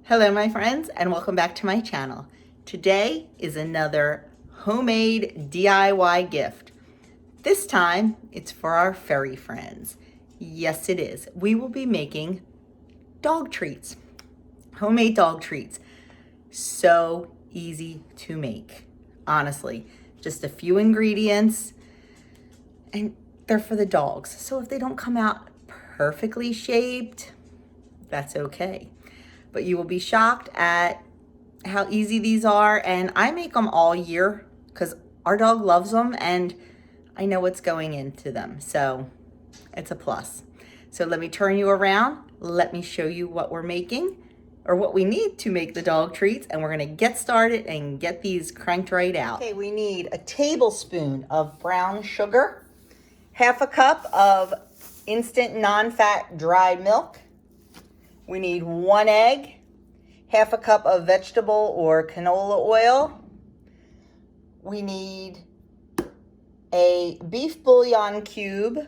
Hello my friends and welcome back to my channel. Today is another homemade DIY gift. This time it's for our furry friends. Yes it is. We will be making dog treats. Homemade dog treats. So easy to make. Honestly, just a few ingredients and they're for the dogs. So if they don't come out perfectly shaped, that's okay. But you will be shocked at how easy these are. And I make them all year because our dog loves them and I know what's going into them. So it's a plus. So let me turn you around. Let me show you what we're making or what we need to make the dog treats. And we're gonna get started and get these cranked right out. Okay, we need a tablespoon of brown sugar, half a cup of instant non-fat dry milk. We need 1 egg, half a cup of vegetable or canola oil. We need a beef bouillon cube.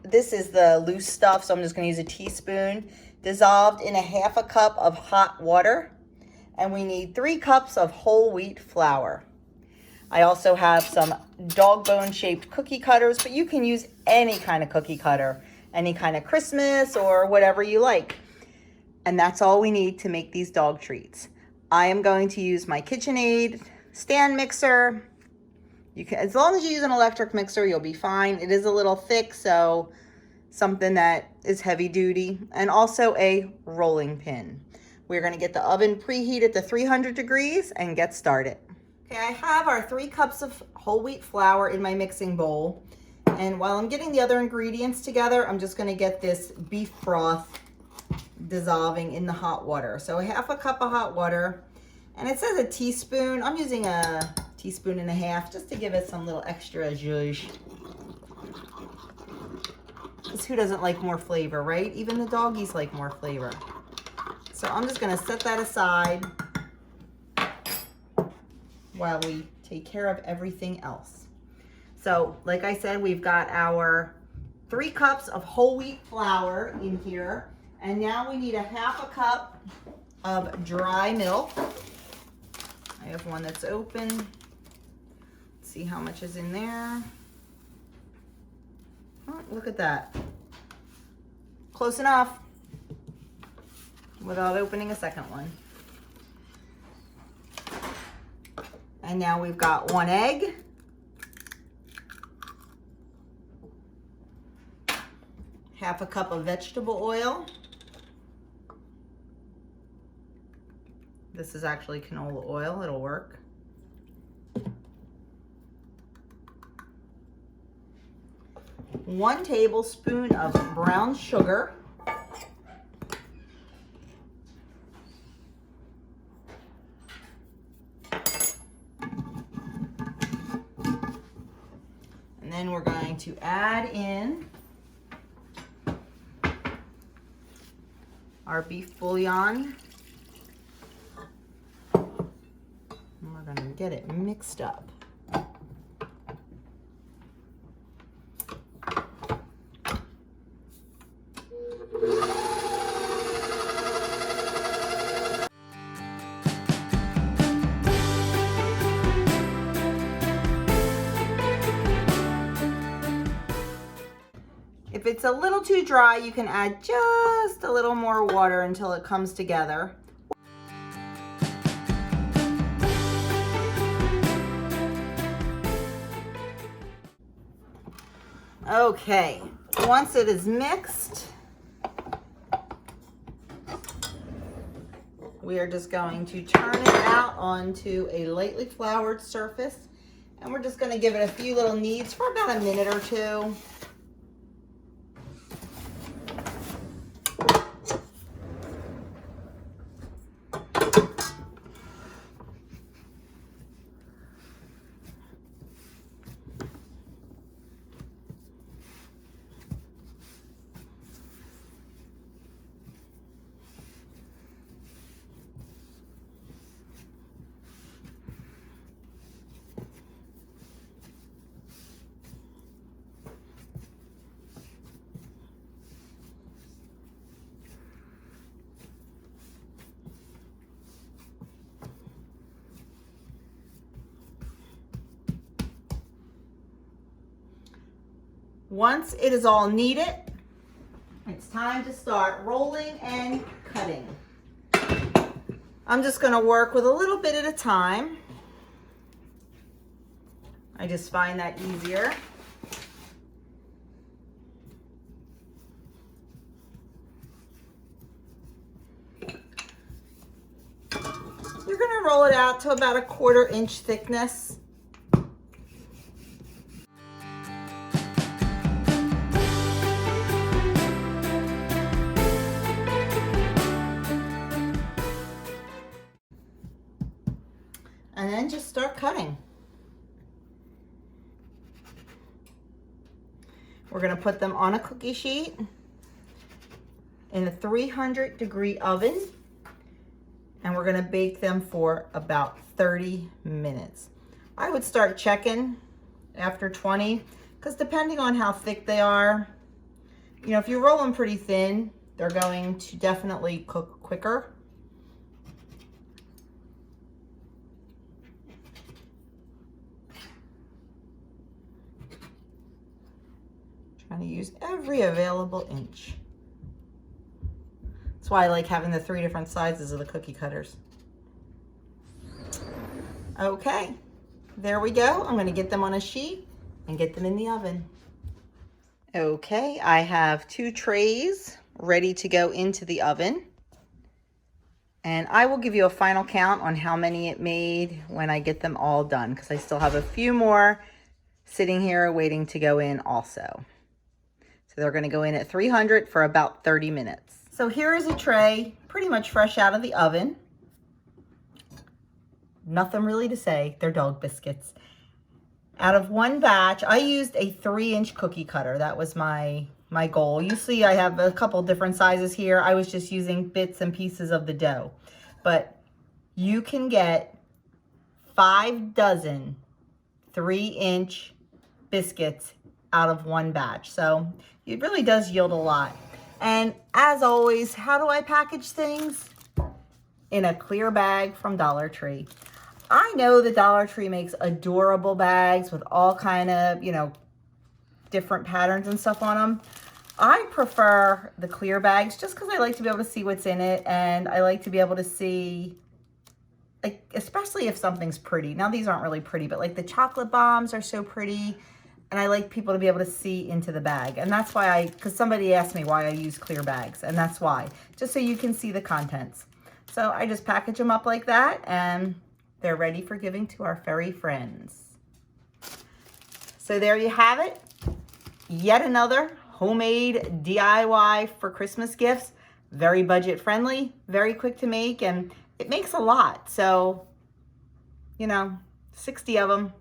This is the loose stuff, so I'm just gonna use a teaspoon, dissolved in a half a cup of hot water. And we need 3 cups of whole wheat flour. I also have some dog bone shaped cookie cutters, but you can use any kind of cookie cutter, any kind of Christmas or whatever you like. And that's all we need to make these dog treats. I am going to use my KitchenAid stand mixer. You can, as long as you use an electric mixer, you'll be fine. It is a little thick, so something that is heavy duty. And also a rolling pin. We're gonna get the oven preheated to 300 degrees and get started. Okay, I have our 3 cups of whole wheat flour in my mixing bowl. And while I'm getting the other ingredients together, I'm just gonna get this beef broth dissolving in the hot water. So half a cup of hot water, and it says a teaspoon. I'm using a teaspoon and a half just to give it some little extra zhuzh. Because who doesn't like more flavor, right? Even the doggies like more flavor. So I'm just gonna set that aside while we take care of everything else. So like I said, we've got our 3 cups of whole wheat flour in here. And now we need a half a cup of dry milk. I have one that's open. Let's see how much is in there. Oh, look at that. Close enough without opening a second one. And now we've got 1 egg. Half a cup of vegetable oil. This is actually canola oil, it'll work. One tablespoon of brown sugar. And then we're going to add in our beef bouillon. We're going to get it mixed up. If it's a little too dry, you can add just a little more water until it comes together. Okay, once it is mixed, we are just going to turn it out onto a lightly floured surface, and we're just going to give it a few little kneads for about a minute or 2. Once it is all kneaded, it's time to start rolling and cutting. I'm just going to work with a little bit at a time. I just find that easier. You're going to roll it out to about a 1/4 inch thickness. And then just start cutting. We're going to put them on a cookie sheet in a 300-degree oven, and we're going to bake them for about 30 minutes. I would start checking after 20, because depending on how thick they are, you know, if you roll them pretty thin, they're going to definitely cook quicker. Trying to use every available inch. That's why I like having the 3 different sizes of the cookie cutters. Okay, there we go. I'm going to get them on a sheet and get them in the oven. Okay, I have 2 trays ready to go into the oven. And I will give you a final count on how many it made when I get them all done, because I still have a few more sitting here waiting to go in also. So they're going to go in at 300 for about 30 minutes. So here is a tray, pretty much fresh out of the oven. Nothing really to say, they're dog biscuits. Out of one batch, I used a 3-inch cookie cutter. That was my goal. You see I have a couple different sizes here. I was just using bits and pieces of the dough. But you can get 5 dozen 3-inch biscuits out of one batch. So it really does yield a lot. And as always, how do I package things? In a clear bag from Dollar Tree. I know the Dollar Tree makes adorable bags with all kind of, you know, different patterns and stuff on them. I prefer the clear bags just because I like to be able to see what's in it, and I like to be able to see, like, especially if something's pretty. Now these aren't really pretty, but like the chocolate bombs are so pretty, and I like people to be able to see into the bag. And that's why because somebody asked me why I use clear bags, and that's why, just so you can see the contents. So I just package them up like that, and they're ready for giving to our furry friends. So there you have it. Yet another homemade DIY for Christmas gifts. Very budget friendly, very quick to make, and it makes a lot. So, you know, 60 of them,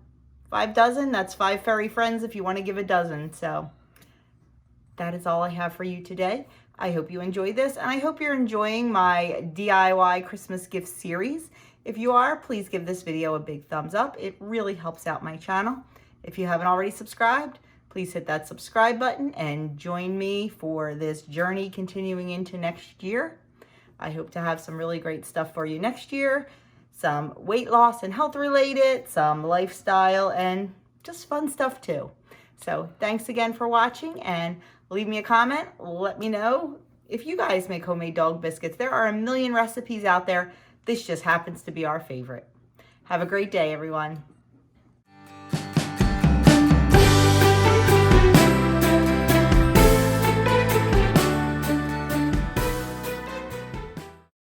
5 dozen, that's 5 furry friends if you want to give a dozen. So that is all I have for you today. I hope you enjoyed this, and I hope you're enjoying my DIY Christmas gift series. If you are, please give this video a big thumbs up. It really helps out my channel. If you haven't already subscribed, please hit that subscribe button and join me for this journey continuing into next year. I hope to have some really great stuff for you next year. Some weight loss and health related, some lifestyle, and just fun stuff too. So thanks again for watching, and leave me a comment. Let me know if you guys make homemade dog biscuits. There are a million recipes out there. This just happens to be our favorite. Have a great day, everyone.